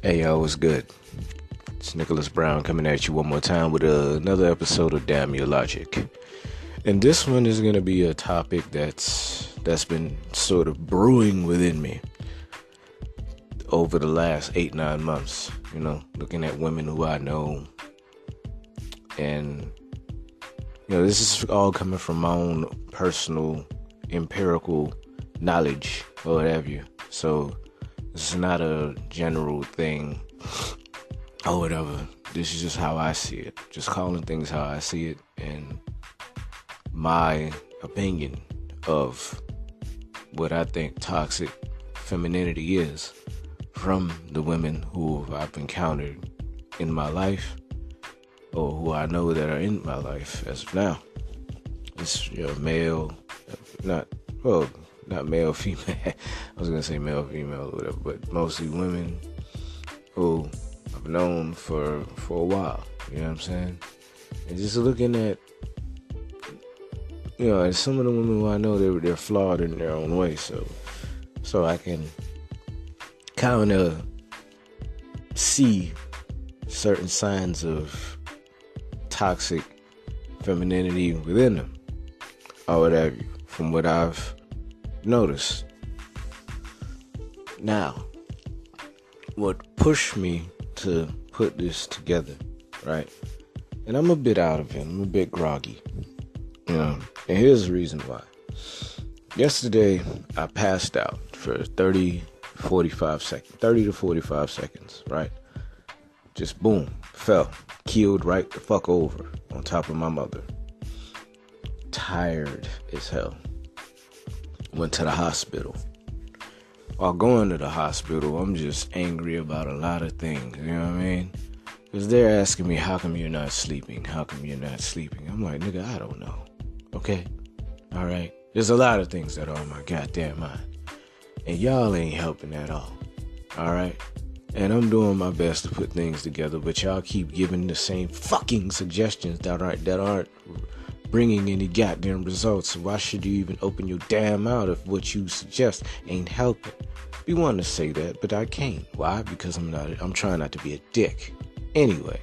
Hey y'all, what's good? It's Nicholas Brown coming at you one more time with another episode of Damn Your Logic. And this one is going to be a topic that's been sort of brewing within me over the last 8-9 months. Looking at women who I know, and this is all coming from my own personal empirical knowledge or what have you. So this is not a general thing or whatever. This is just how I see it. Just calling things how I see it, and my opinion of what I think toxic femininity is from the women who I've encountered in my life or who I know that are in my life as of now. It's male, not male, female. I was going to say male, female, or whatever, but mostly women who I've known for a while. You know what I'm saying? And just looking at, and some of the women who I know, they're flawed in their own way. So I can kind of see certain signs of toxic femininity within them, or what have you, from what I've noticed. Now, what pushed me to put this together, right? And I'm a bit out of it. I'm a bit groggy, and here's the reason why. Yesterday, I passed out for 30 to 45 seconds, right? Just boom, fell, keeled right the fuck over on top of my mother. Tired as hell. Went to the hospital. While going to the hospital, I'm just angry about a lot of things, you know what I mean? Because they're asking me, how come you're not sleeping? How come you're not sleeping? I'm like, nigga, I don't know. Okay? Alright? There's a lot of things that are on my goddamn mind. And y'all ain't helping at all. Alright? And I'm doing my best to put things together, but y'all keep giving the same fucking suggestions that aren't bringing any goddamn results. So why should you even open your damn mouth if what you suggest ain't helping? We want to say that, but I can't. Why? Because I'm trying not to be a dick. Anyway,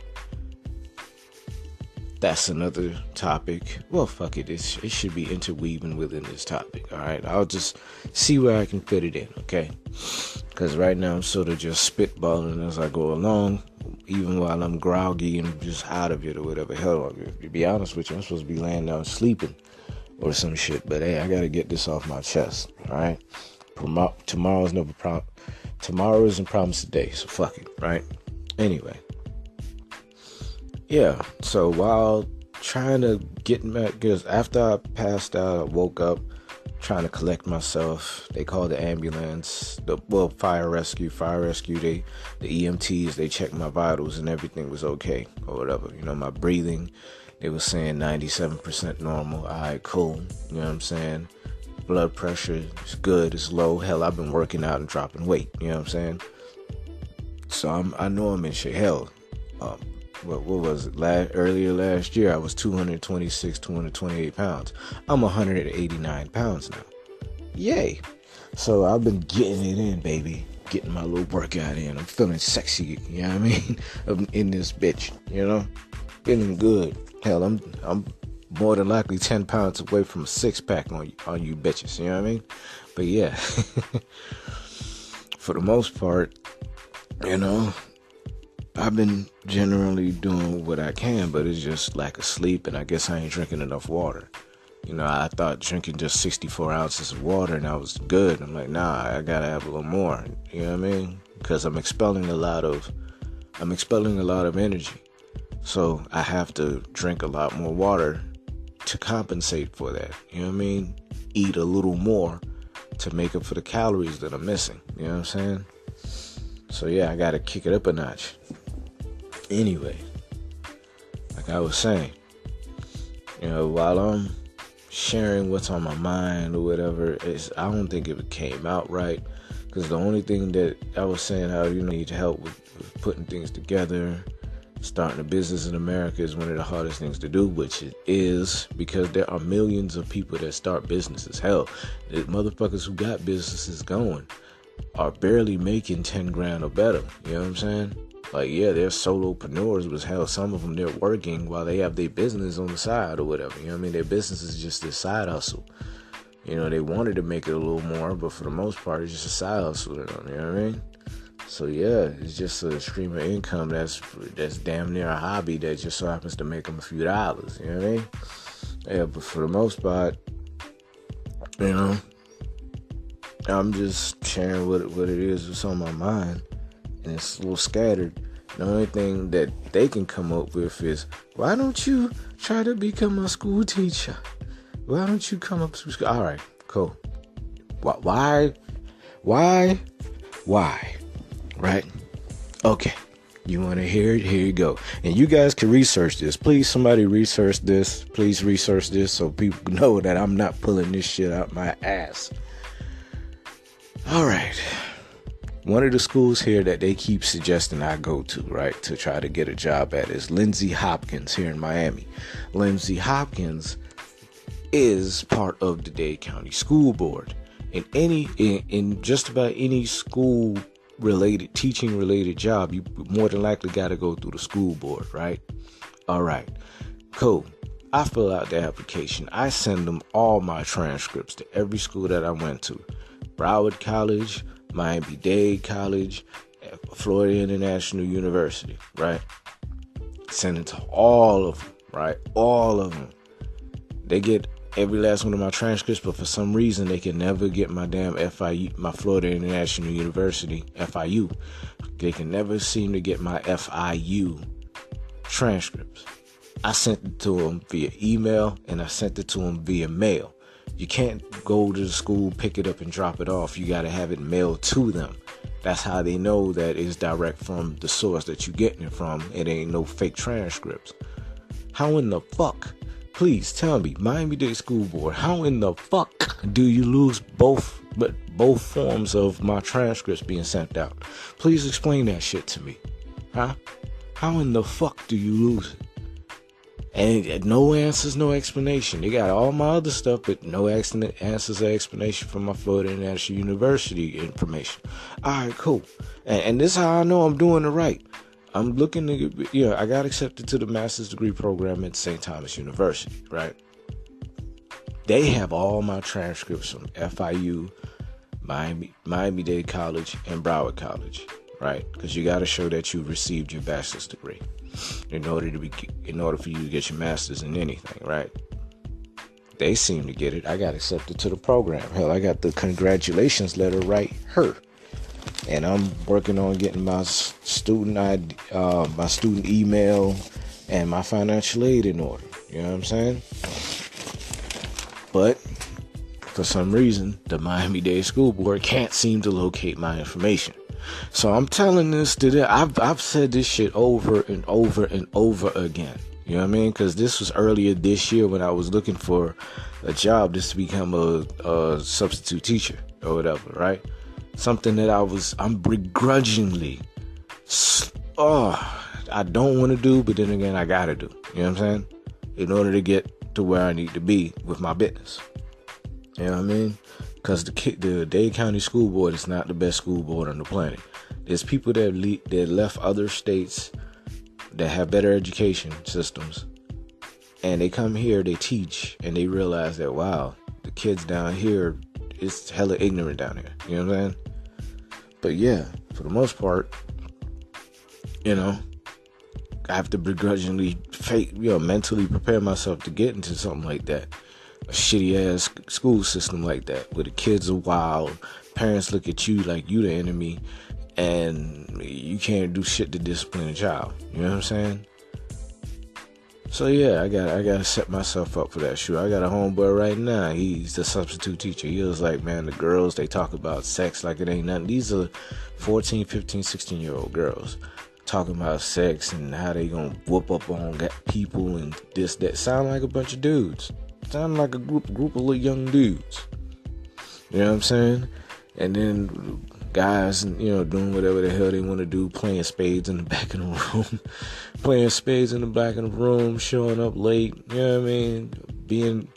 that's another topic. Well, fuck it. It should be interweaving within this topic. All right. I'll just see where I can fit it in. Okay. Because right now I'm sort of just spitballing as I go along, even while I'm groggy and just out of it or whatever. Hell, to be honest with you, I'm supposed to be laying down sleeping or some shit. But hey, I got to get this off my chest. All right. Tomorrow isn't promised today. So fuck it. Right. Anyway. Yeah, so while trying to get back, because after I passed out, I woke up trying to collect myself. They called the ambulance, fire rescue, the EMTs, they checked my vitals and everything was okay, or whatever. My breathing, they were saying 97% normal. All right, cool. You know what I'm saying? Blood pressure is good, it's low. Hell, I've been working out and dropping weight. You know what I'm saying? So I know I'm in shape. Hell, what was it? Earlier last year, I was 228 pounds. I'm 189 pounds now. Yay. So I've been getting it in, baby. Getting my little workout in. I'm feeling sexy, you know what I mean? I'm in this bitch, Feeling good. Hell, I'm more than likely 10 pounds away from a six-pack on you bitches, you know what I mean? But yeah. For the most part, I've been generally doing what I can, but it's just lack of sleep, and I guess I ain't drinking enough water. I thought drinking just 64 ounces of water and I was good. I'm like, nah, I gotta have a little more. You know what I mean? Because I'm expelling a lot of energy. So I have to drink a lot more water to compensate for that. You know what I mean? Eat a little more to make up for the calories that I'm missing. You know what I'm saying? So yeah, I gotta kick it up a notch. Anyway, like I was saying, while I'm sharing what's on my mind or whatever, I don't think it came out right, because the only thing that I was saying, how you need help with putting things together, starting a business in America is one of the hardest things to do, which it is, because there are millions of people that start businesses. Hell, there's motherfuckers who got businesses going, are barely making 10 grand or better. You know what I'm saying? Like, yeah, they're solopreneurs, but hell, some of them, they're working while they have their business on the side or whatever. You know what I mean? Their business is just their side hustle. You know, they wanted to make it a little more, but for the most part, it's just a side hustle to them. You know what I mean? So, yeah, it's just a stream of income that's damn near a hobby that just so happens to make them a few dollars. You know what I mean? Yeah, but for the most part, you know, I'm just sharing what it is that's on my mind. And it's a little scattered. The only thing that they can come up with is, why don't you try to become a school teacher? Why don't you come up to school? All right, cool. Why? Right? Okay. You want to hear it? Here you go. And you guys can research this. Please, somebody research this. Please research this so people know that I'm not pulling this shit out my ass. All right. One of the schools here that they keep suggesting I go to, right, to try to get a job at is Lindsay Hopkins here in Miami. Lindsay Hopkins is part of the Dade County School Board. In just about any school related, teaching related job, you more than likely got to go through the school board, right? All right, cool. I fill out the application. I send them all my transcripts to every school that I went to. Broward College, Miami-Dade College, Florida International University, right? Send it to all of them, right? All of them. They get every last one of my transcripts, but for some reason they can never get my damn FIU, my Florida International University, FIU. They can never seem to get my FIU transcripts. I sent it to them via email, and I sent it to them via mail. You can't go to the school, pick it up, and drop it off. You got to have it mailed to them. That's how they know that it's direct from the source that you're getting it from. It ain't no fake transcripts. How in the fuck? Please tell me, Miami-Dade School Board, how in the fuck do you lose both forms of my transcripts being sent out? Please explain that shit to me. Huh? How in the fuck do you lose it? And no answers, no explanation. They got all my other stuff, but no answers or explanation from my Florida International University information. All right, cool. And this is how I know I'm doing it right. I'm looking to, I got accepted to the master's degree program at St. Thomas University, right? They have all my transcripts from FIU, Miami-Dade College, and Broward College, right? Because you got to show that you received your bachelor's degree in order for you to get your master's in anything, right? They seem to get it. I got accepted to the program. Hell, I got the congratulations letter right here. And I'm working on getting my student email and my financial aid in order. You know what I'm saying? But for some reason, the Miami-Dade School Board can't seem to locate my information. So I'm telling this to them. I've said this shit over and over and over again. You know what I mean? Because this was earlier this year when I was looking for a job just to become a substitute teacher or whatever, right? Something that I'm begrudgingly, I don't want to do, but then again, I got to do. You know what I'm saying? In order to get to where I need to be with my business. You know what I mean? Because the Dade County School Board is not the best school board on the planet. There's people that left other states that have better education systems, and they come here, they teach, and they realize that, wow, the kids down here, it's hella ignorant down here. You know what I'm saying? But yeah, for the most part, I have to begrudgingly mentally prepare myself to get into something like that. A shitty ass school system like that, where the kids are wild, parents look at you like you the enemy, and you can't do shit to discipline a child. You know what I'm saying? So yeah, I gotta set myself up for that. Sure, I got a homeboy right now. He's the substitute teacher. He was like, man, the girls, they talk about sex like it ain't nothing. These are 14, 15, 16-year-old girls talking about sex and how they gonna whoop up on people and this, that. Sound like a bunch of dudes. Sound like a group of little young dudes. You know what I'm saying? And then guys, doing whatever the hell they want to do, playing spades in the back of the room, showing up late, you know what I mean? Being,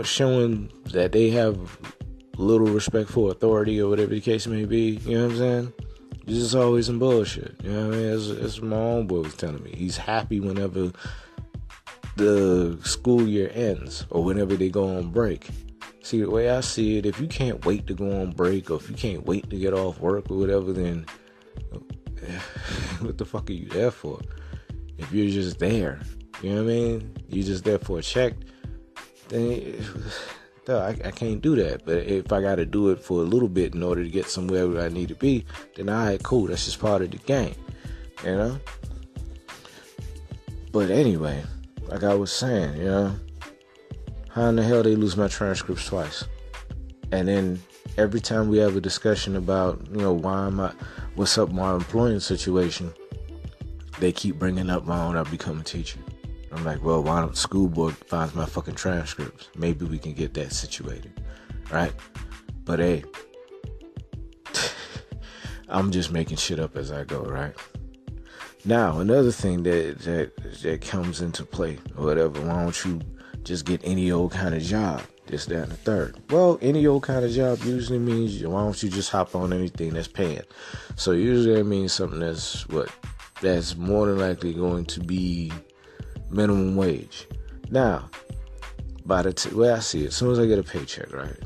showing that they have little respect for authority or whatever the case may be. You know what I'm saying? You're just always in bullshit. You know what I mean? It's my own boy was telling me. He's happy whenever the school year ends or whenever they go on break. See, the way I see it, if you can't wait to go on break or if you can't wait to get off work or whatever, then what the fuck are you there for? If you're just there, you know what I mean? You're just there for a check, then I can't do that. But if I got to do it for a little bit in order to get somewhere where I need to be, then all right, cool. That's just part of the game, you know? But anyway, like I was saying, you know, how in the hell they lose my transcripts twice? And then every time we have a discussion about, you know, what's up with my employment situation, they keep bringing up why don't I become a teacher? I'm like, well, why don't the school board find my fucking transcripts? Maybe we can get that situated, right? But hey, I'm just making shit up as I go, right? Now, another thing that comes into play or whatever, why don't you just get any old kind of job, this, that, and the third? Well, any old kind of job usually means, why don't you just hop on anything that's paying? So usually that means something that's more than likely going to be minimum wage. Now, by the way I see it, as soon as I get a paycheck, right,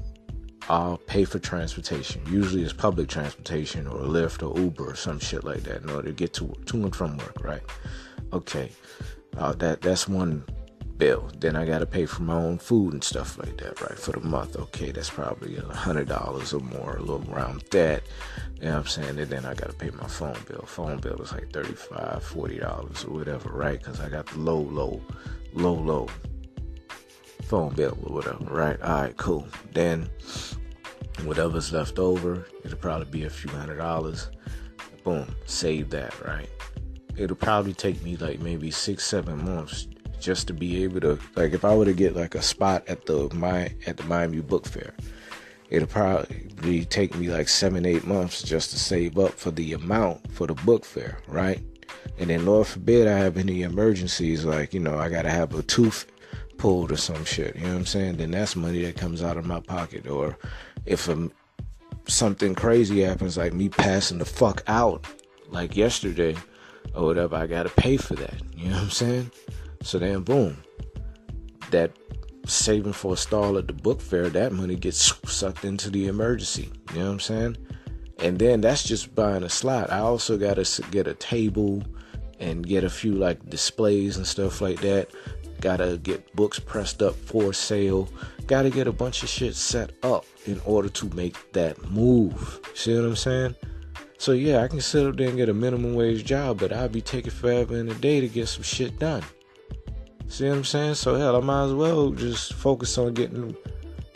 I'll pay for transportation. Usually it's public transportation or Lyft or Uber or some shit like that in order to get to and from work, right? Okay, that's one bill. Then I gotta pay for my own food and stuff like that, right, for the month. Okay, that's probably $100 or more, a little around that. You know what I'm saying? And then I gotta pay my phone bill. Phone bill is like $35, $40 or whatever, right? Because I got the low phone bill or whatever, right? All right, cool. Then whatever's left over, it'll probably be a few $100s. Boom, save that, right? It'll probably take me like maybe 6-7 months just to be able to, like, if I were to get like a spot at the Miami Book Fair, it'll probably take me like 7-8 months just to save up for the amount for the book fair, right? And then Lord forbid I have any emergencies, like, you know, I gotta have a tooth pulled or some shit, you know what I'm saying? Then that's money that comes out of my pocket. Or if something crazy happens, like me passing the fuck out like yesterday or whatever, I gotta pay for that, you know what I'm saying? So then boom, that saving for a stall at the book fair, that money gets sucked into the emergency, you know what I'm saying? And then that's just buying a slot. I also gotta get a table and get a few like displays and stuff like that. Gotta get books pressed up for sale. Gotta get a bunch of shit set up in order to make that move. See what I'm saying? So yeah, I can sit up there and get a minimum wage job, but I'll be taking forever in a day to get some shit done. See what I'm saying? So hell, I might as well just focus on getting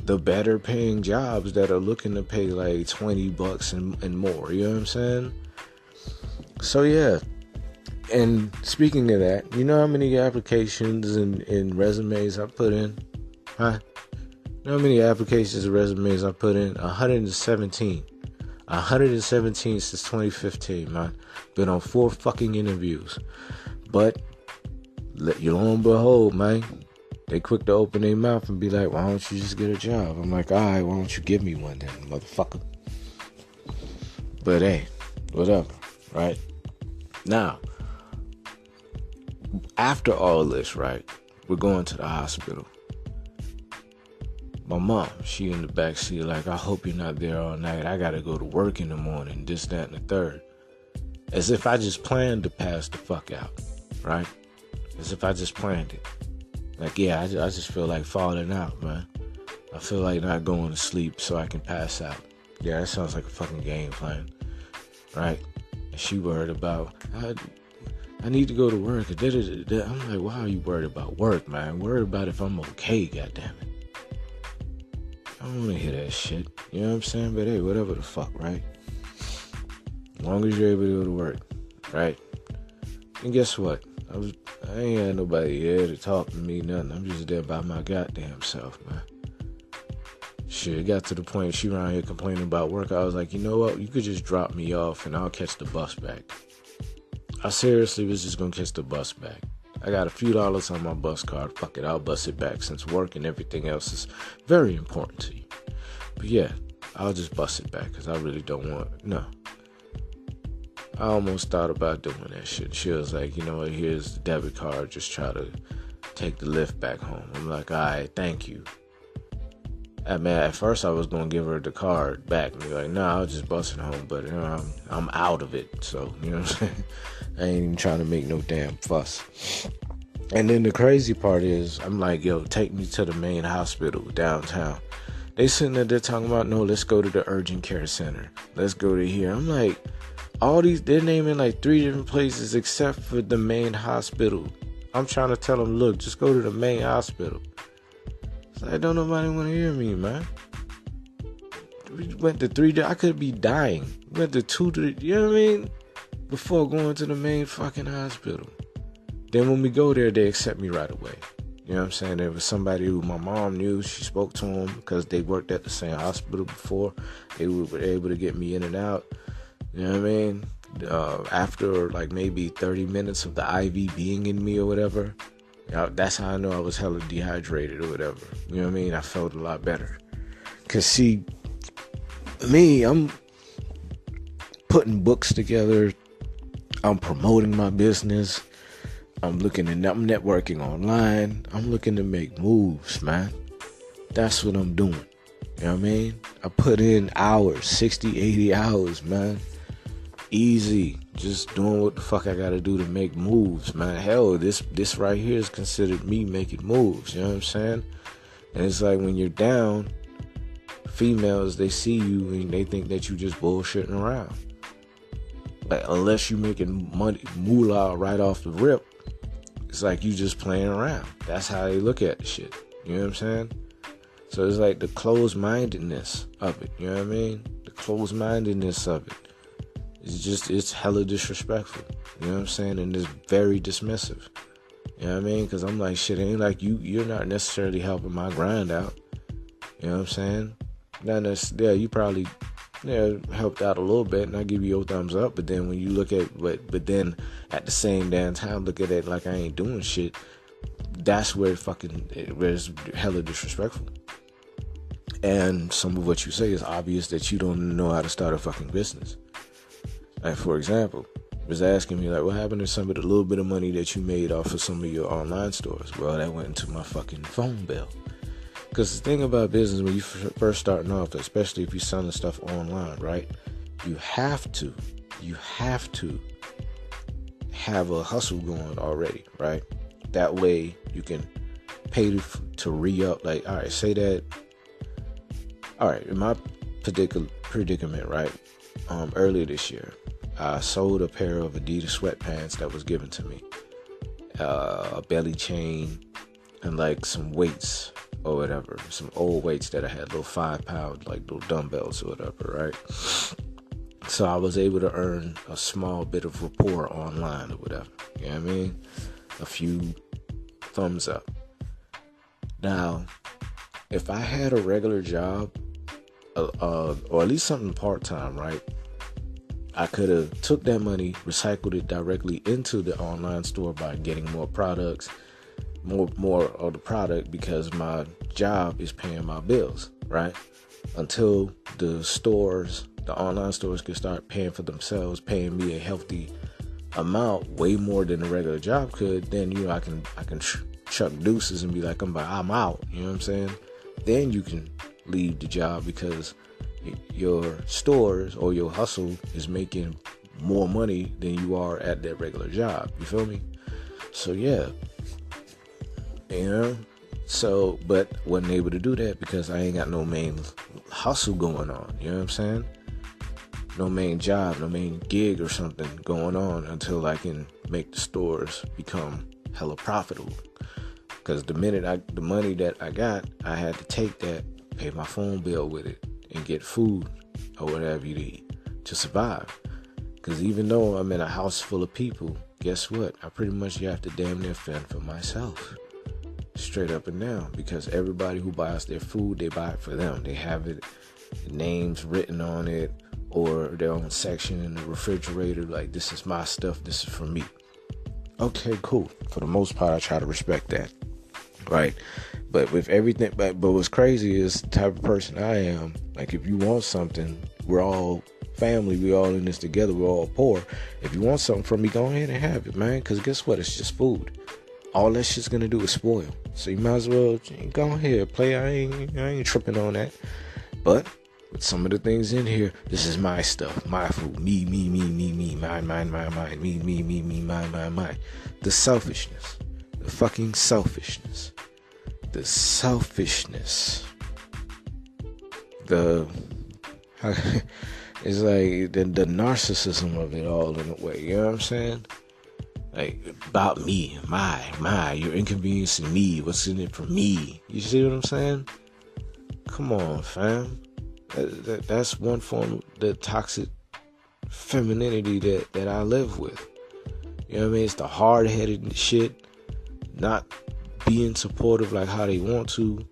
the better paying jobs that are looking to pay like $20 and more. You know what I'm saying? So yeah. And speaking of that, you know how many applications and resumes I put in? Huh? You know how many applications and resumes I put in? 117. 117 since 2015, man. Been on 4 fucking interviews. But, lo and behold, man, they quick to open their mouth and be like, why don't you just get a job? I'm like, alright, why don't you give me one then, motherfucker? But hey, whatever, right? Now, after all this, right, we're going to the hospital. My mom, she in the back seat like, I hope you're not there all night. I gotta go to work in the morning, this, that, and the third. As if I just planned to pass the fuck out, right? As if I just planned it. Like, yeah, I just feel like falling out, man. I feel like not going to sleep so I can pass out. Yeah, that sounds like a fucking game plan, right? And she worried about, I need to go to work. I'm like, why are you worried about work, man? Worried about if I'm okay, goddammit. I don't want to hear that shit. You know what I'm saying? But hey, whatever the fuck, right? As long as you're able to go to work, right? And guess what? I ain't had nobody here to talk to me, nothing. I'm just there by my goddamn self, man. Shit, it got to the point she around here complaining about work. I was like, you know what? You could just drop me off and I'll catch the bus back. I seriously was just gonna catch the bus back. I got a few dollars on my bus card. Fuck it, I'll bus it back since work and everything else is very important to you. But yeah, I'll just bust it back because I really don't want, no. I almost thought about doing that shit. She was like, you know what, here's the debit card, just try to take the lift back home. I'm like, all right, thank you. At first I was going to give her the card back and be like, nah, I'll just bust it home, but I'm out of it, so, you know what I'm saying? I ain't even trying to make no damn fuss. And then the crazy part is, I'm like, yo, take me to the main hospital downtown. They sitting there talking about, no, let's go to the urgent care center. Let's go to here. I'm like, they're naming like 3 different places except for the main hospital. I'm trying to tell them, look, just go to the main hospital. So I don't nobody want to hear me, man. We went to 3, I could be dying. We went to 2, you know what I mean? Before going to the main fucking hospital. Then when we go there, they accept me right away. You know what I'm saying? There was somebody who my mom knew. She spoke to him because they worked at the same hospital before. They were able to get me in and out. You know what I mean? After like maybe 30 minutes of the IV being in me or whatever, that's how I know I was hella dehydrated or whatever. You know what I mean? I felt a lot better. Because see, me, I'm putting books together. I'm promoting my business. I'm networking online. I'm looking to make moves, man. That's what I'm doing. You know what I mean? I put in hours, 60, 80 hours, man. Easy. Just doing what the fuck I gotta do to make moves, man. Hell, this right here is considered me making moves. You know what I'm saying? And it's like when you're down, females, they see you and they think that you just bullshitting around. Like, unless you making money, moolah right off the rip, it's like you just playing around. That's how they look at the shit. You know what I'm saying? So it's like the closed-mindedness of it. You know what I mean? The closed-mindedness of it. It's hella disrespectful. You know what I'm saying? And it's very dismissive. You know what I mean? Because I'm like, shit, it ain't like you're not necessarily helping my grind out. You know what I'm saying? Not necessarily, you probably helped out a little bit, and I give you your thumbs up. But then when you look at, but then at the same damn time, look at it like I ain't doing shit. That's where it's hella disrespectful. And some of what you say is obvious that you don't know how to start a fucking business. Like, for example, was asking me, like, what happened to some of the little bit of money that you made off of some of your online stores? Well, that went into my fucking phone bill. Because the thing about business, when you first starting off, especially if you're selling stuff online, right? You have to have a hustle going already, right? That way you can pay to re-up. Like, all right, say that. All right, in my particular predicament, right? Earlier this year, I sold a pair of Adidas sweatpants that was given to me, a belly chain, and like some weights or whatever, some old weights that I had, little 5-pound, like little dumbbells or whatever, right? So I was able to earn a small bit of rapport online or whatever. You know what I mean? A few thumbs up. Now, if I had a regular job, or at least something part-time, right? I could have took that money, recycled it directly into the online store by getting more products, more of the product, because my job is paying my bills, right? Until the online stores could start paying for themselves, paying me a healthy amount, way more than a regular job could, then, I can chuck deuces and be like, I'm out, you know what I'm saying? Then you can leave the job because your stores or your hustle is making more money than you are at that regular job. You feel me? So yeah, so, but wasn't able to do that because I ain't got no main hustle going on. You know what I'm saying? No main job, no main gig or something going on until I can make the stores become hella profitable. Because the money that I got, I had to take that, pay my phone bill with it, and get food or whatever you need to survive. Because even though I'm in a house full of people, guess what? I pretty much have to damn near fend for myself. Straight up and down. Because everybody who buys their food, they buy it for them. They have it, names written on it, or their own section in the refrigerator. Like, this is my stuff, this is for me. Okay, cool. For the most part, I try to respect that. right? But with everything, but what's crazy is the type of person I am. Like, if you want something, we're all family. We're all in this together. We're all poor. If you want something from me, go ahead and have it, man. Because guess what? It's just food. All that shit's gonna do is spoil. So you might as well go ahead, play. I ain't tripping on that. But with some of the things in here, this is my stuff, my food, me, mine, me, mine. The selfishness, the fucking selfishness, the selfishness, it's like the narcissism of it all in a way. You know what I'm saying? Like, about me, my, you're inconveniencing me. What's in it for me? You see what I'm saying? Come on, fam. That's one form of the toxic femininity that I live with. You know what I mean? It's the hard-headed shit, not being supportive like how they want to,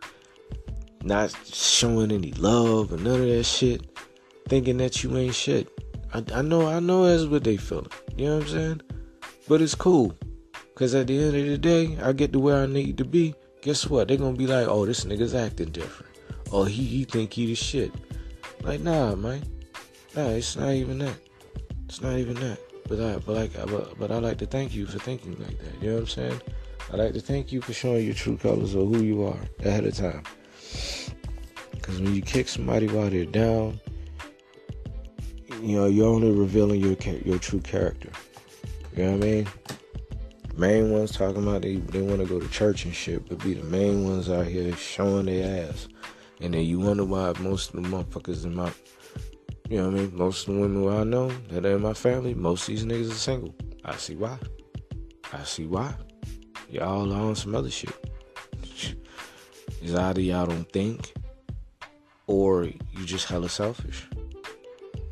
not showing any love or none of that shit, thinking that you ain't shit. I know that's what they feeling. You know what I'm saying? But it's cool, because at the end of the day, I get to where I need to be. Guess what? They're going to be like, oh, this nigga's acting different. Oh, he think he the shit. Like, nah, man. Nah, it's not even that. It's not even that. But I like to thank you for thinking like that. You know what I'm saying? I like to thank you for showing your true colors of who you are ahead of time. Because when you kick somebody while they're down, you know, you're only revealing your true character. You know what I mean? Main ones talking about they want to go to church and shit, but be the main ones out here showing their ass. And then you wonder why most of the motherfuckers in my, you know what I mean? Most of the women who I know that are in my family, most of these niggas are single. I see why. Y'all on some other shit. It's either y'all don't think, or you just hella selfish.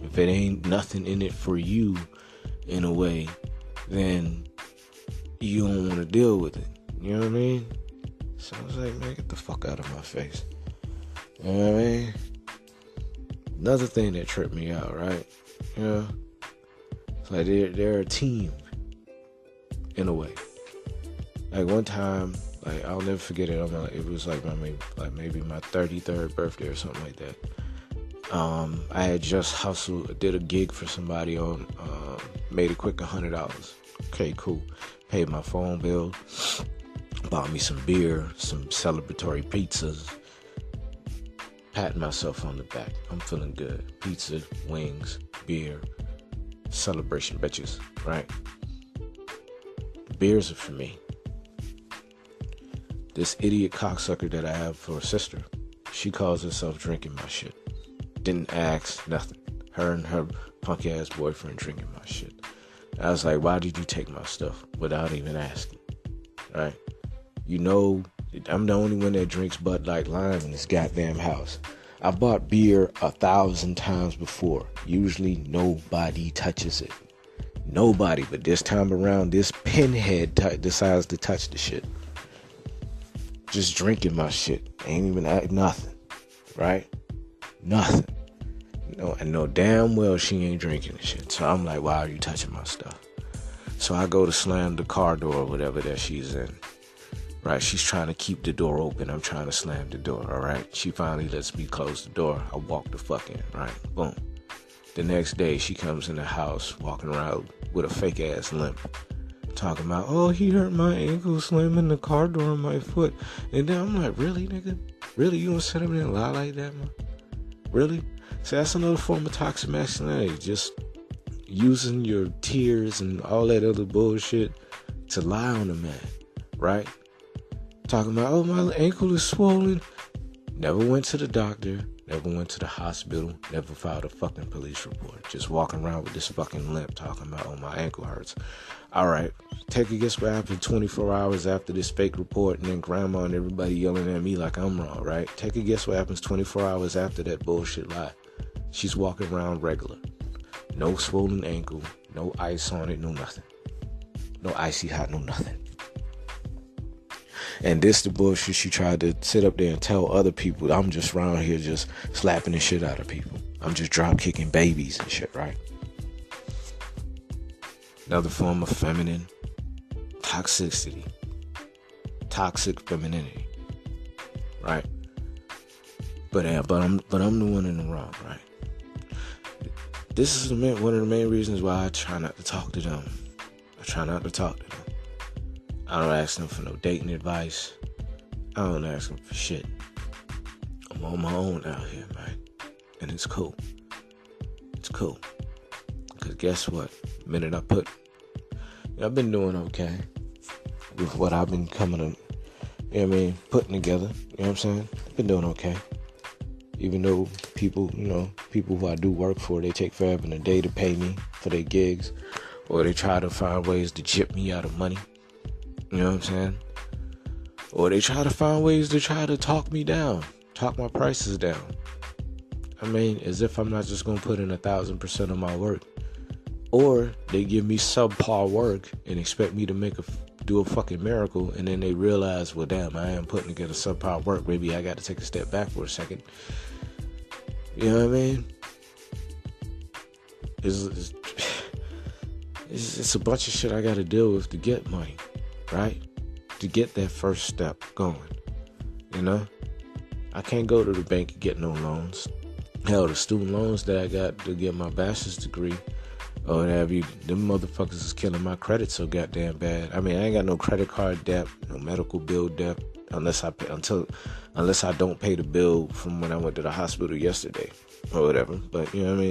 If it ain't nothing in it for you, in a way, then you don't want to deal with it. You know what I mean? So I was like, man, get the fuck out of my face. You know what I mean? Another thing that tripped me out, right? You know? It's like they're a team, in a way. Like, one time, like, I'll never forget it. It was like maybe my 33rd birthday or something like that. I had just did a gig for somebody on, made a quick $100. Okay, cool. Paid my phone bill, bought me some beer, some celebratory pizzas, patting myself on the back. I'm feeling good. Pizza, wings, beer, celebration bitches, right? The beers are for me. This idiot cocksucker that I have for a sister, she calls herself drinking my shit. Didn't ask nothing. Her and her punk ass boyfriend drinking my shit. I was like, why did you take my stuff without even asking? Right? You know, I'm the only one that drinks Bud Light Lime in this goddamn house. I bought beer 1,000 times before. Usually nobody touches it. Nobody. But this time around, this pinhead decides to touch the shit. Just drinking my shit. Ain't even nothing. Right? Nothing. No, I know damn well she ain't drinking the shit. So I'm like, why are you touching my stuff? So I go to slam the car door or whatever that she's in. Right? She's trying to keep the door open. I'm trying to slam the door. All right? She finally lets me close the door. I walk the fuck in. Right? Boom. The next day, she comes in the house walking around with a fake ass limp. Talking about, oh, he hurt my ankle slamming the car door on my foot. And then I'm like, really, nigga? Really? You gonna sit up there and lie like that, man? Really? So that's another form of toxic masculinity. Just using your tears and all that other bullshit to lie on a man, right? Talking about, oh, my ankle is swollen. Never went to the doctor. Never went to the hospital. Never filed a fucking police report. Just walking around with this fucking limp talking about, oh, my ankle hurts. All right. Take a guess what happened 24 hours after this fake report, and then grandma and everybody yelling at me like I'm wrong, right? Take a guess what happens 24 hours after that bullshit lie. She's walking around regular. No swollen ankle. No ice on it. No nothing. No icy hot. No nothing. And this the bullshit she tried to sit up there and tell other people. I'm just around here just slapping the shit out of people. I'm just drop kicking babies and shit, right? Another form of feminine toxicity. toxic femininity, right? But I'm the one in the wrong, right? This is one of the main reasons why I try not to talk to them. I try not to talk to them. I don't ask them for no dating advice. I don't ask them for shit. I'm on my own out here, man. And it's cool. It's cool. Because guess what? The minute I put... I've been doing okay with what I've been putting together. You know what I'm saying? I've been doing okay. Even though people who I do work for, they take forever and a day to pay me for their gigs. Or they try to find ways to chip me out of money. You know what I'm saying? Or they try to find ways to try to talk me down. Talk my prices down. I mean, as if I'm not just going to put in 1,000% of my work. Or they give me subpar work and expect me to do a fucking miracle, and then they realize, well, damn, I am putting together subpar work. Maybe I got to take a step back for a second. You know what I mean? It's a bunch of shit I got to deal with to get money, right? To get that first step going, you know? I can't go to the bank and get no loans. Hell, the student loans that I got to get my bachelor's degree or whatever, them motherfuckers is killing my credit so goddamn bad. I mean, I ain't got no credit card debt, no medical bill debt, unless I don't pay the bill from when I went to the hospital yesterday or whatever. But you know what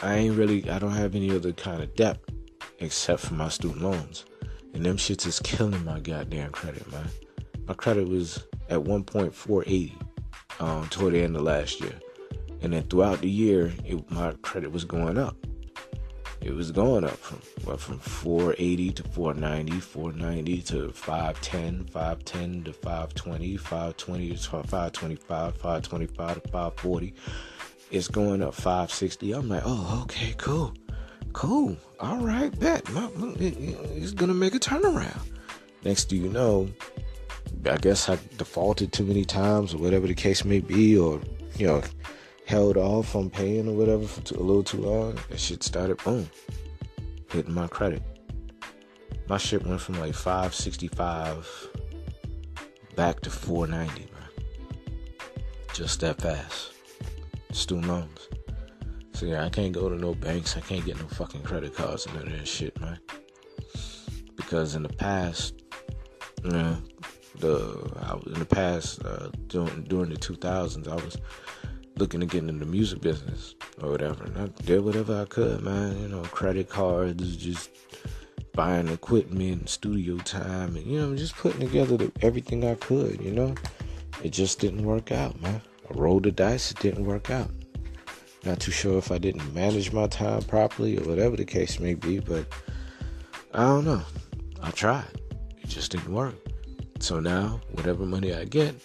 I mean? I don't have any other kind of debt except for my student loans. And them shits is killing my goddamn credit, man. My credit was at 1.480 toward the end of last year. And then throughout the year, my credit was going up. It was going up from 480 to 490, 490 to 510, 510 to 520, 520 to 525, 525 to 540. It's going up 560. I'm like, oh, okay, cool. All right, bet. It's going to make a turnaround. Next thing you know, I guess I defaulted too many times or whatever the case may be, or, held off on paying or whatever for a little too long. That shit started, boom, hitting my credit. My shit went from like 565 back to 490, man. Just that fast. Student loans. So yeah, I can't go to no banks. I can't get no fucking credit cards and none of that shit, man. Because in the past, during the 2000s, I was looking to get into the music business or whatever. And I did whatever I could, man. Credit cards, just buying equipment, studio time, and, just putting together everything I could, It just didn't work out, man. I rolled the dice, it didn't work out. Not too sure if I didn't manage my time properly or whatever the case may be, but I don't know. I tried. It just didn't work. So now, whatever money I get,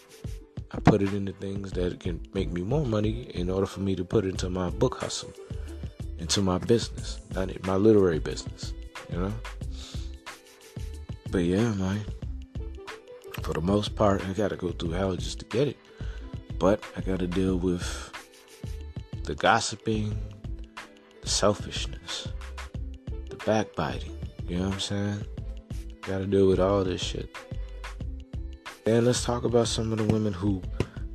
I put it into things that can make me more money in order for me to put it into my book hustle, into my business, not my literary business, But yeah, man, for the most part, I got to go through hell just to get it. But I got to deal with the gossiping, the selfishness, the backbiting, you know what I'm saying? Got to deal with all this shit. And let's talk about some of the women who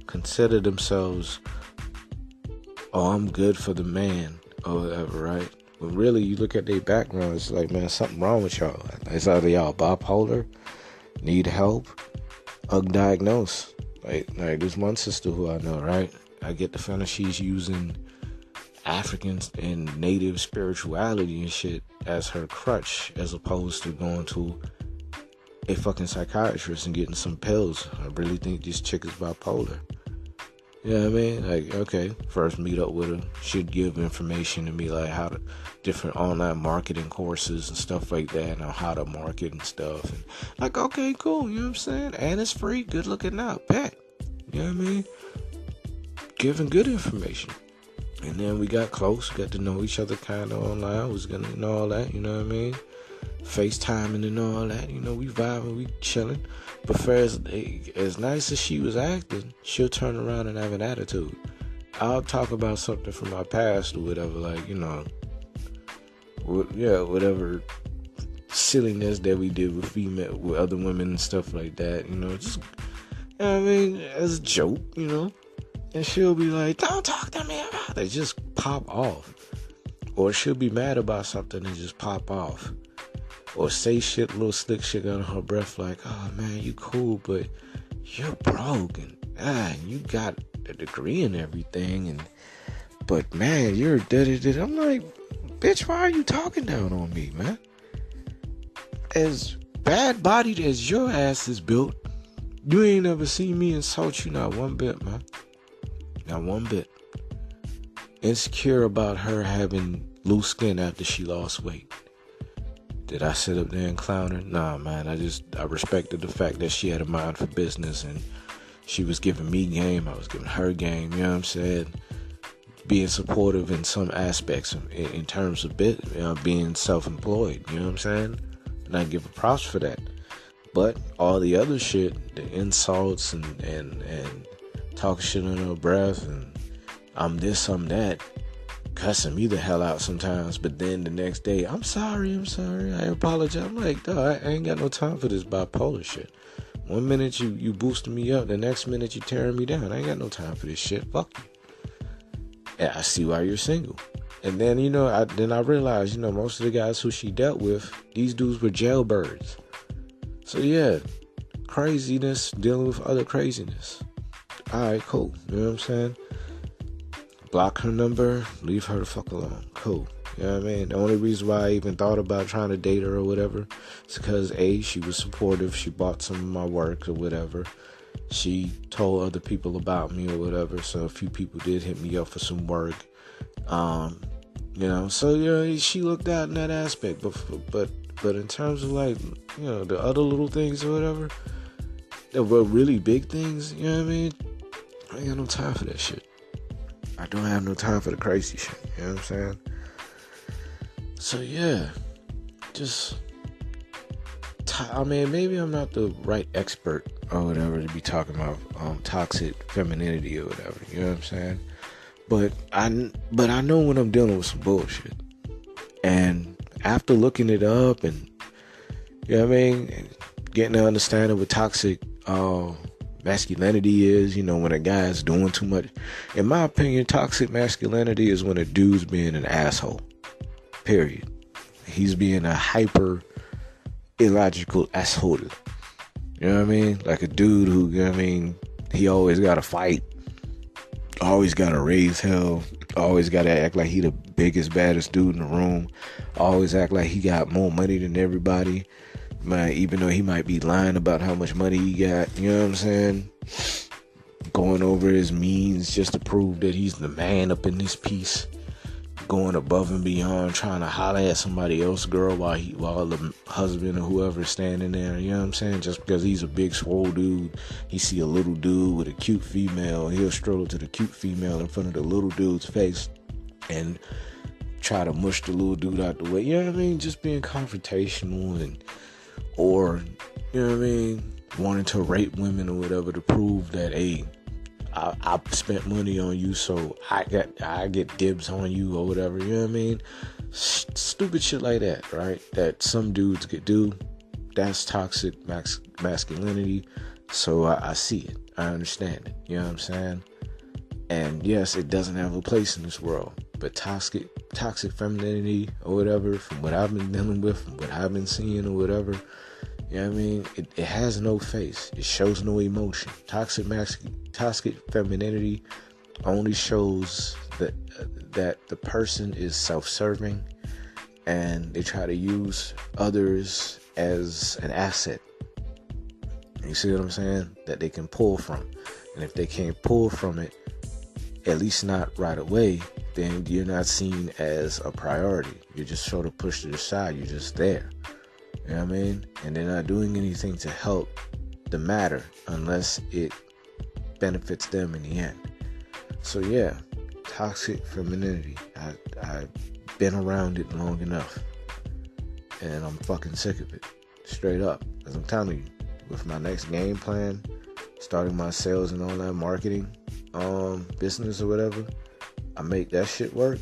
consider themselves, oh, I'm good for the man, or whatever, right? When really you look at their background, it's like, man, something wrong with y'all. It's either y'all bipolar, need help, undiagnosed. Like there's one sister who I know, right? I get the feeling she's using Africans and native spirituality and shit as her crutch, as opposed to going to a fucking psychiatrist and getting some pills. I really think this chick is bipolar. You know what I mean? Like, okay, first meet up with her. She'd give information to me, like how to different online marketing courses and stuff like that, and how to market and stuff. And like, okay, cool, you know what I'm saying? And it's free, good looking out, bet. You know what I mean? Giving good information. And then we got close, got to know each other kind of online, was gonna know all that, you know what I mean? FaceTiming and all that, we vibing, we chilling. But for as nice as she was acting, she'll turn around and have an attitude. I'll talk about something from my past or whatever, like, whatever silliness that we did with other women and stuff like that, just, I mean, as a joke, and she'll be like, don't talk to me about it, just pop off. Or she'll be mad about something and just pop off. Or say shit, little slick shit under her breath, like, oh man, you cool, but you're broke, and you got a degree and everything, but man, you're da-da-da. I'm like, bitch, why are you talking down on me, man? As bad-bodied as your ass is built, you ain't ever seen me insult you not one bit, man. Not one bit. Insecure about her having loose skin after she lost weight. Did I sit up there and clown her? Nah, man. I respected the fact that she had a mind for business and she was giving me game. I was giving her game. You know what I'm saying? Being supportive in some aspects in terms of being self-employed. You know what I'm saying? And I give her props for that. But all the other shit, the insults and talking shit under her breath and I'm this, I'm that, cussing me the hell out sometimes, but then the next day, I'm sorry, I apologize. I'm like, dog, I ain't got no time for this bipolar shit. One minute you boosting me up, the next minute you tearing me down. I ain't got no time for this shit. Fuck you. And I see why you're single. And then, I realized, most of the guys who she dealt with, these dudes were jailbirds. So yeah, craziness dealing with other craziness. Alright, cool. You know what I'm saying? Block her number, leave her the fuck alone. Cool. You know what I mean? The only reason why I even thought about trying to date her or whatever is because A, she was supportive. She bought some of my work or whatever. She told other people about me or whatever. So a few people did hit me up for some work. So she looked out in that aspect. But in terms of like, the other little things or whatever, that were really big things, you know what I mean? I ain't got no time for that shit. I don't have no time for the crazy shit. You know what I'm saying? So yeah, maybe I'm not the right expert or whatever to be talking about toxic femininity or whatever. You know what I'm saying? But I know when I'm dealing with some bullshit. And after looking it up and, getting to understand what toxic masculinity is, when a guy is doing too much. In my opinion, toxic masculinity is when a dude's being an asshole. Period. He's being a hyper illogical asshole. You know what I mean? Like a dude who, he always got to fight, always got to raise hell, always got to act like he the biggest, baddest dude in the room, always act like he got more money than everybody. Man, even though he might be lying about how much money he got, you know what I'm saying? Going over his means just to prove that he's the man up in this piece. Going above and beyond, trying to holler at somebody else, girl, while the husband or whoever is standing there, you know what I'm saying? Just because he's a big swole dude, he see a little dude with a cute female, he'll stroll to the cute female in front of the little dude's face and try to mush the little dude out the way. You know what I mean? Just being confrontational or, you know what I mean, wanting to rape women or whatever to prove that, hey, I spent money on you, so I get dibs on you or whatever, you know what I mean? Stupid shit like that, right? That some dudes could do. That's toxic masculinity. So I see it. I understand it. You know what I'm saying? And yes, it doesn't have a place in this world. But toxic femininity or whatever, from what I've been dealing with, from what I've been seeing or whatever, you know what I mean? It has no face. It shows no emotion. Toxic femininity only shows that the person is self-serving and they try to use others as an asset. You see what I'm saying? That they can pull from. And if they can't pull from it, at least not right away, then you're not seen as a priority. You're just sort of pushed to the side. You're just there. You know what I mean? And they're not doing anything to help the matter unless it benefits them in the end. So yeah, toxic femininity. I've been around it long enough. And I'm fucking sick of it. Straight up. As I'm telling you, with my next game plan, starting my sales and online marketing business or whatever, I make that shit work.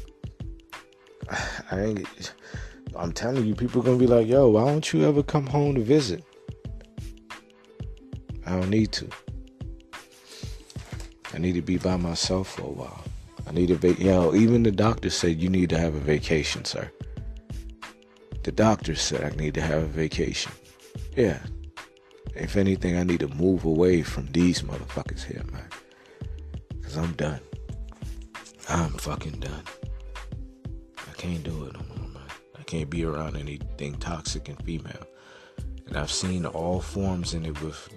I'm telling you, people are going to be like, yo, why don't you ever come home to visit? I don't need to. I need to be by myself for a while. I need even the doctor said you need to have a vacation, sir. The doctor said I need to have a vacation. Yeah. If anything, I need to move away from these motherfuckers here, man. Because I'm done. I'm fucking done. I can't do it no more, man. I can't be around anything toxic and female. And I've seen all forms in it with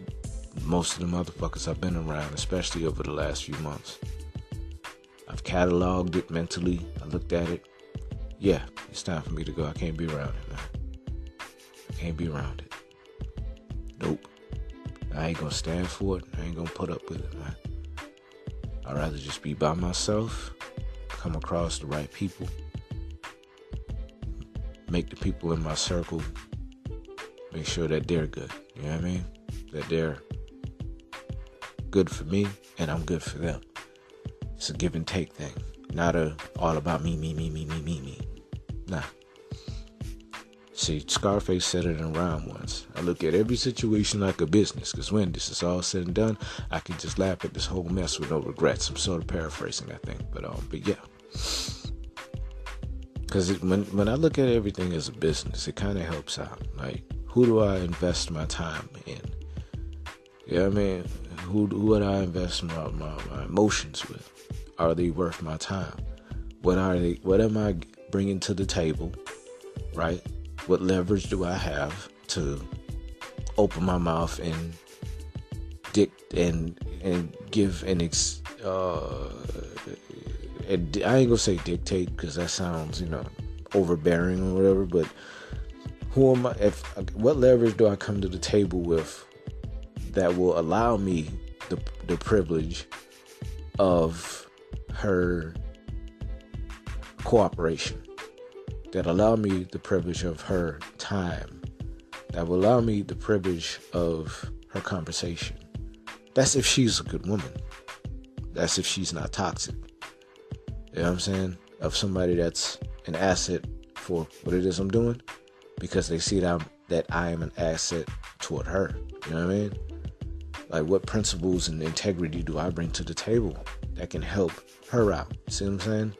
most of the motherfuckers I've been around, especially over the last few months. I've cataloged it mentally. I looked at it. Yeah, it's time for me to go. I can't be around it, man. I can't be around it. Nope. I ain't gonna stand for it. I ain't gonna put up with it, man. I'd rather just be by myself, come across the right people, make the people in my circle, make sure that they're good. You know what I mean? That they're good for me and I'm good for them. It's a give and take thing. Not all about me. Nah. See, Scarface said it in a rhyme once. I look at every situation like a business, because when this is all said and done, I can just laugh at this whole mess with no regrets. I'm sort of paraphrasing that thing, but yeah. Because when I look at everything as a business, it kind of helps out. Like, who do I invest my time in? You know what I mean? Who would I invest my emotions with? Are they worth my time? What am I bringing to the table, right? What leverage do I have to open my mouth and give I ain't gonna say dictate, because that sounds, overbearing or whatever, but who am I? What leverage do I come to the table with that will allow me the privilege of her cooperation, that allow me the privilege of her time, that will allow me the privilege of her conversation? That's if she's a good woman. That's if she's not toxic. You know what I'm saying? Of somebody that's an asset for what it is I'm doing, because they see that I am an asset toward her. You know what I mean? Like, what principles and integrity do I bring to the table that can help her out? See what I'm saying?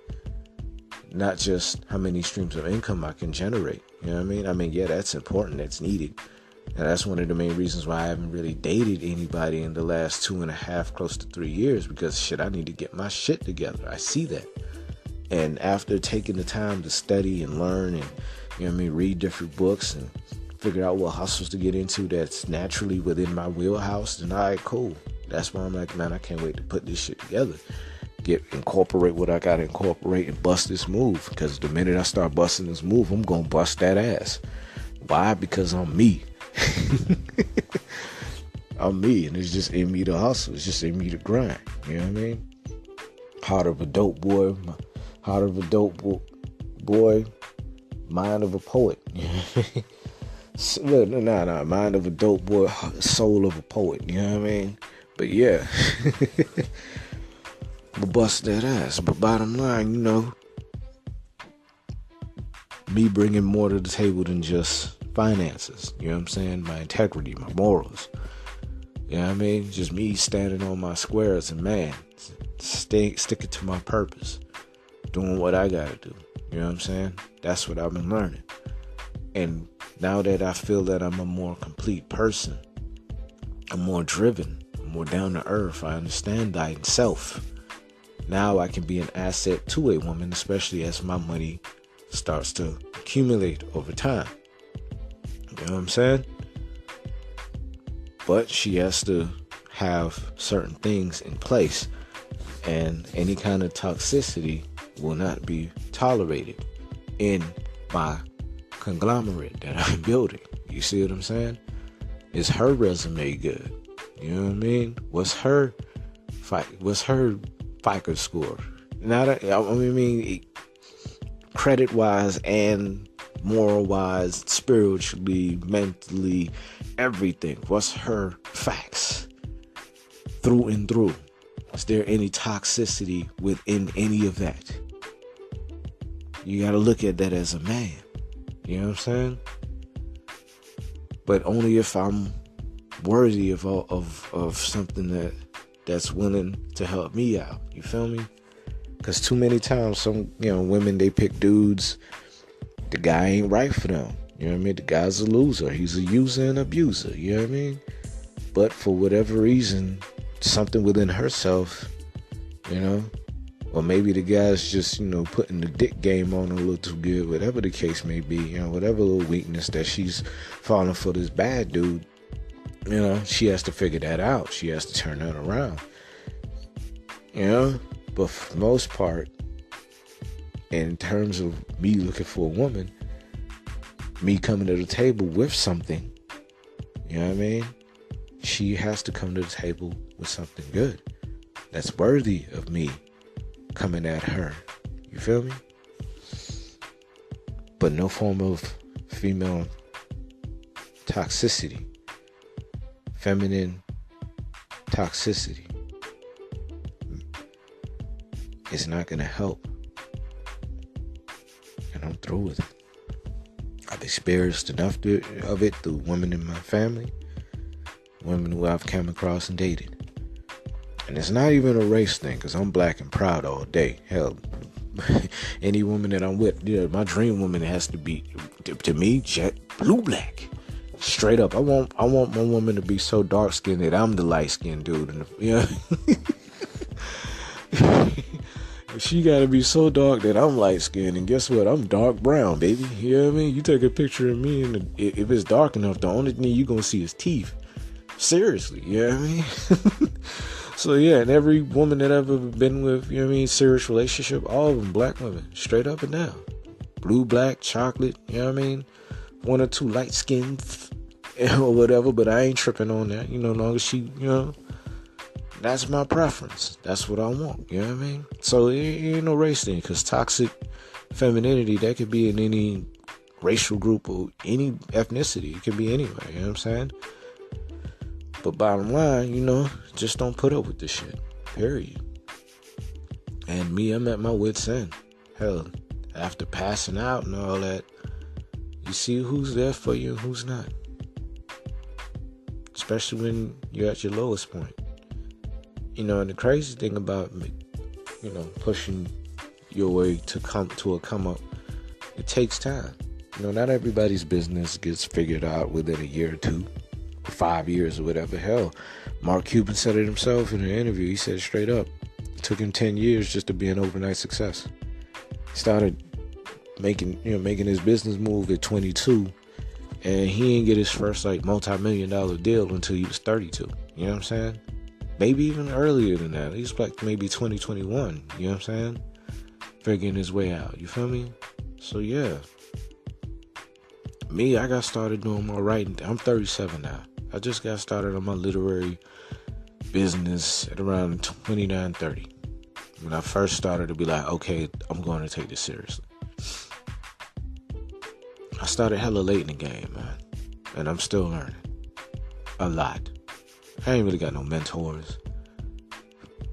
Not just how many streams of income I can generate. You know what I mean? I mean, yeah, that's important. That's needed. And that's one of the main reasons why I haven't really dated anybody in the last 2.5, close to 3 years, because I need to get my shit together. I see that. And after taking the time to study and learn and, read different books and figure out what hustles to get into that's naturally within my wheelhouse, then all right, cool. That's why I'm like, man, I can't wait to put this shit together. Incorporate what I gotta incorporate and bust this move. Because the minute I start busting this move, I'm gonna bust that ass. Why? Because I'm me. I'm me, and it's just in me to hustle. It's just in me to grind. You know what I mean? Heart of a dope boy, mind of a poet. Mind of a dope boy, soul of a poet. You know what I mean? But yeah. But bust that ass. But bottom line, me bringing more to the table than just finances. You know what I'm saying? My integrity, my morals. You know what I mean? Just me standing on my square as a man, sticking to my purpose, doing what I gotta do. You know what I'm saying? That's what I've been learning. And now that I feel that I'm a more complete person, I'm more driven, I'm more down to earth, I understand thyself. Now I can be an asset to a woman, especially as my money starts to accumulate over time. You know what I'm saying? But she has to have certain things in place, and any kind of toxicity will not be tolerated in my conglomerate that I'm building. You see what I'm saying? Is her resume good? You know what I mean? What's her FICO score? Credit wise and moral wise, spiritually, mentally, everything. What's her facts through and through? Is there any toxicity within any of that? You got to look at that as a man. You know what I'm saying? But only if I'm worthy of something that's willing to help me out. You feel me? Because too many times some women, they pick dudes, the guy ain't right for them. You know what I mean? The guy's a loser. He's a user and abuser. You know what I mean? But for whatever reason, something within herself, or maybe the guy's just, putting the dick game on a little too good, whatever the case may be, whatever little weakness that she's falling for this bad dude, she has to figure that out. She has to turn that around. But for the most part, in terms of me looking for a woman, me coming to the table with something, you know what I mean? She has to come to the table with something good that's worthy of me coming at her. You feel me? But no form of female toxicity, feminine toxicity, it's not going to help. And I'm through with it. I've experienced enough of it through women in my family, women who I've come across and dated. And it's not even a race thing, because I'm black and proud all day. Hell, any woman that I'm with, my dream woman has to be, to me, jet blue black. Straight up. I want my woman to be so dark skinned that I'm the light skinned dude. She gotta be so dark that I'm light skinned, and guess what? I'm dark brown, baby. You know what I mean? You take a picture of me, and if it's dark enough, the only thing you gonna see is teeth. Seriously, you know what I mean? So yeah, and every woman that I've ever been with, serious relationship, all of them black women, straight up and down. Blue, black, chocolate, you know what I mean? One or two light skins or whatever, but I ain't tripping on that. As long as she, that's my preference. That's what I want. You know what I mean? So it ain't no race thing, because toxic femininity, that could be in any racial group or any ethnicity. It could be anywhere. You know what I'm saying? But bottom line, just don't put up with this shit. Period. And me, I'm at my wit's end. Hell, after passing out and all that, you see who's there for you and who's not. Especially when you're at your lowest point. And the crazy thing about, pushing your way to come to a come up, it takes time. Not everybody's business gets figured out within a year or two, or 5 years or whatever. Hell, Mark Cuban said it himself in an interview. He said straight up, it took him 10 years just to be an overnight success. He started making his business move at 22, and he didn't get his first multi-million-dollar deal until he was 32. You know what I'm saying? Maybe even earlier than that. He's like maybe 2021. You know what I'm saying? Figuring his way out. You feel me? So yeah. Me, I got started doing my writing. I'm 37 now. I just got started on my literary business at around 29, 30. When I first started to be like, okay, I'm going to take this seriously. I started hella late in the game, man. And I'm still learning. A lot. I ain't really got no mentors.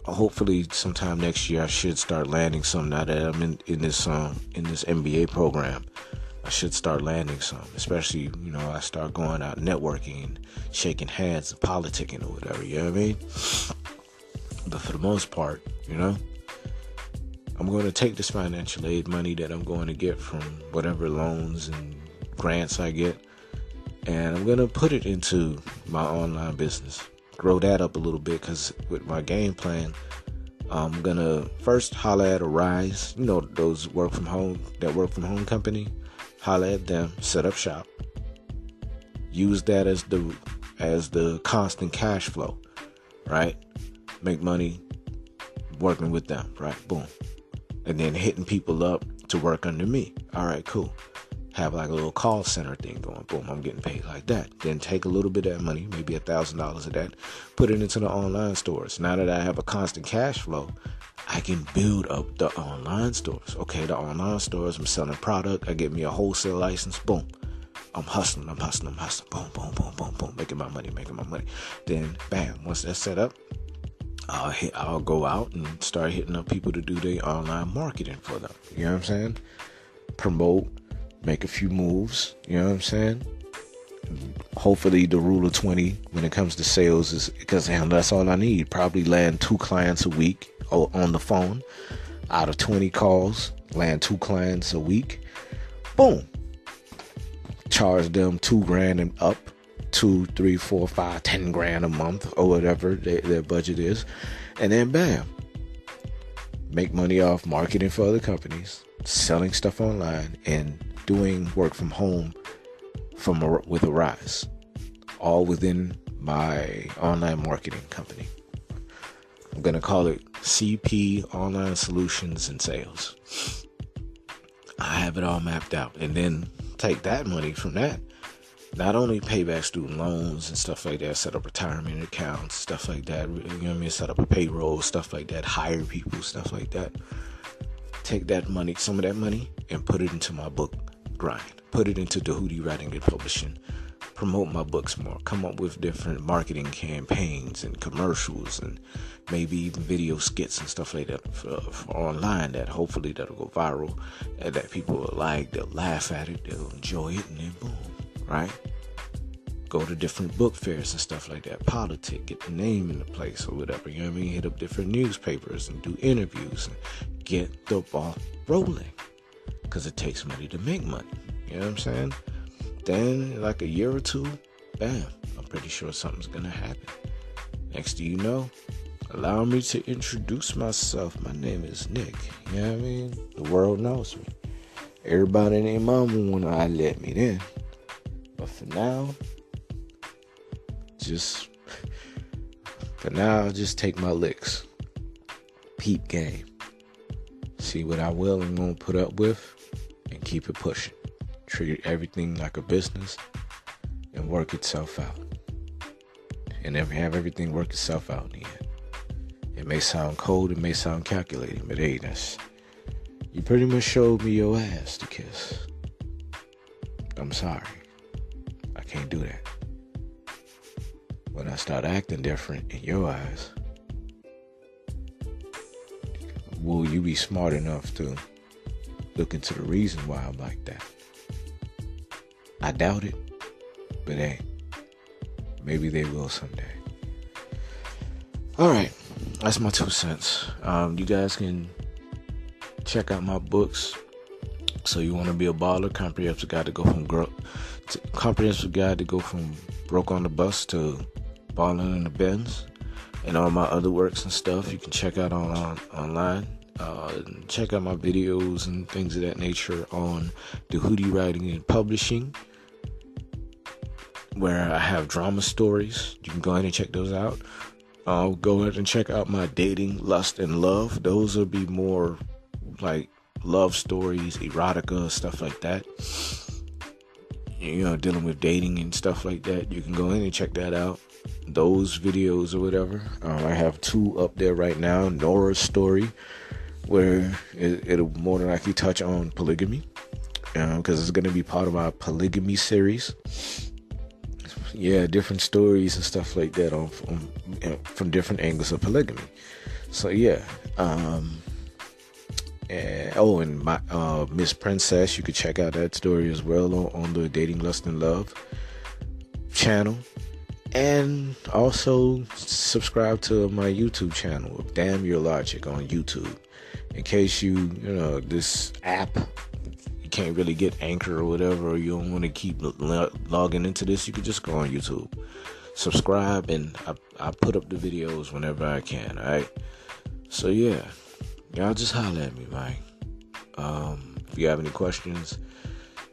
Hopefully sometime next year I should start landing some, now that I'm in this MBA program. I should start landing some, especially, I start going out networking and shaking hands and politicking or whatever, you know what I mean? But for the most part, I'm going to take this financial aid money that I'm going to get from whatever loans and grants I get, and I'm going to put it into my online business. Grow that up a little bit, because with my game plan, I'm going to first holler at Arise, those work from home company. Holler at them, set up shop. Use that as the constant cash flow, right? Make money working with them, right? Boom. And then hitting people up to work under me. All right, cool. Have like a little call center thing going. Boom, I'm getting paid like that. Then take a little bit of that money, maybe $1,000 of that, put it into the online stores. Now that I have a constant cash flow, I can build up the online stores. Okay, the online stores, I'm selling product. I get me a wholesale license. Boom. I'm hustling. Boom, boom, boom, boom, boom. Making my money. Then, bam, once that's set up, I'll go out and start hitting up people to do their online marketing for them. You know what I'm saying? Promote, make a few moves, you know what I'm saying? Hopefully the rule of 20 when it comes to sales is, because that's all I need. Probably land 2 clients a week on the phone. Out of 20 calls, land 2 clients a week. Boom. Charge them $2,000 and up. 2, 3, 4, 5, 10 grand a month or whatever their budget is. And then bam. Make money off marketing for other companies, selling stuff online, and doing work from home with a rise, all within my online marketing company. I'm going to call it CP Online Solutions and Sales. I have it all mapped out, and then take that money from that, not only pay back student loans and stuff like that, set up retirement accounts, stuff like that, you know what I mean, set up a payroll, stuff like that, hire people, stuff like that. Take that money, some of that money, and put it into my book grind. Put it into Dohootie Writing and Publishing. Promote my books more. Come up with different marketing campaigns and commercials and maybe even video skits and stuff like that for online that hopefully that'll go viral and that people will like, they'll laugh at it, they'll enjoy it, and then boom, right? Go to different book fairs and stuff like that. Politic, get the name in the place or whatever, you know what I mean? Hit up different newspapers and do interviews and get the ball rolling. Because it takes money to make money. You know what I'm saying? Then, like a year or two, bam, I'm pretty sure something's going to happen. Next thing you know, allow me to introduce myself. My name is Nick. You know what I mean? The world knows me. Everybody and their mama want to let me in. But for now, just take my licks. Peep game. See what I will and won't put up with, and keep it pushing. Treat everything like a business and work itself out. And then have everything work itself out in the end. It may sound cold, it may sound calculating, but hey, you pretty much showed me your ass to kiss. I'm sorry. I can't do that. When I start acting different in your eyes, will you be smart enough to look into the reason why I'm like that? I doubt it, but hey, maybe they will someday. Alright, that's my 2 cents. You guys can check out my books. So you want to be a baller, comprehensive guide to go from broke on the bus to balling in the Benz, and all my other works and stuff you can check out online. Check out my videos and things of that nature on Dohootie Writing and Publishing, where I have drama stories. You can go ahead and check those out. Go ahead and check out my Dating, Lust, and Love. Those will be more like love stories, erotica, stuff like that. You know, dealing with dating and stuff like that. You can go in and check that out. Those videos or whatever. I have 2 up there right now. Nora's story, where it'll more than likely touch on polygamy, because it's going to be part of our polygamy series. Yeah, different stories and stuff like that from different angles of polygamy. So yeah, and my Miss Princess, you could check out that story as well on the Dating, Lust, and Love channel. And also subscribe to my YouTube channel, Damn Your Logic, on YouTube. In case this app, you can't really get Anchor or whatever, or you don't want to keep logging into this, you can just go on YouTube. Subscribe, and I put up the videos whenever I can, alright? So yeah, y'all just holler at me, man. If you have any questions,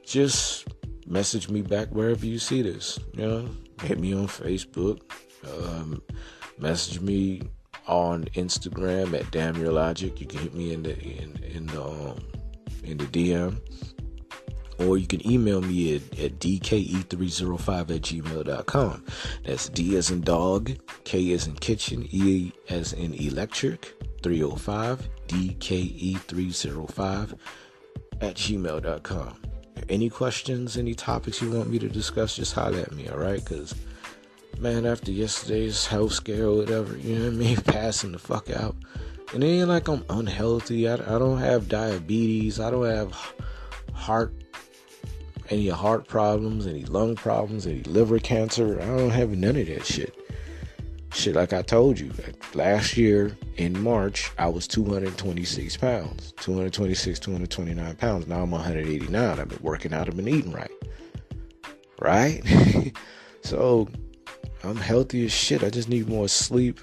just message me back wherever you see this. Hit me on Facebook. Message me on Instagram at Damn Your Logic. You can hit me in the DM, or you can email me at dke305@gmail.com. That's D as in dog, K as in kitchen, E as in electric, 305, dke305@gmail.com. Any questions, any topics you want me to discuss, just holler at me, alright? Because, man, after yesterday's health scare or whatever, you know what I mean, passing the fuck out. And it ain't like I'm unhealthy. I don't have diabetes. I don't have heart any heart problems, any lung problems, any liver cancer. I don't have none of that shit. Shit, like I told you, last year in March, I was 226 pounds. 226, 229 pounds. Now I'm 189. I've been working out. I've been eating right. Right? So, I'm healthy as shit. I just need more sleep,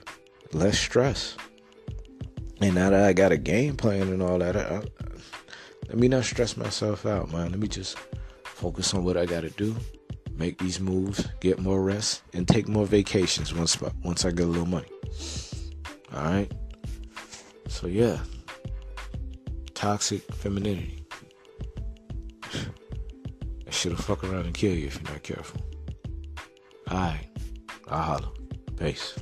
less stress. And now that I got a game plan and all that, let me not stress myself out, man. Let me just focus on what I got to do. Make these moves, get more rest, and take more vacations once I get a little money. All right? So, yeah. Toxic femininity. That shit'll fuck around and kill you if you're not careful. All right. I'll holler. Peace.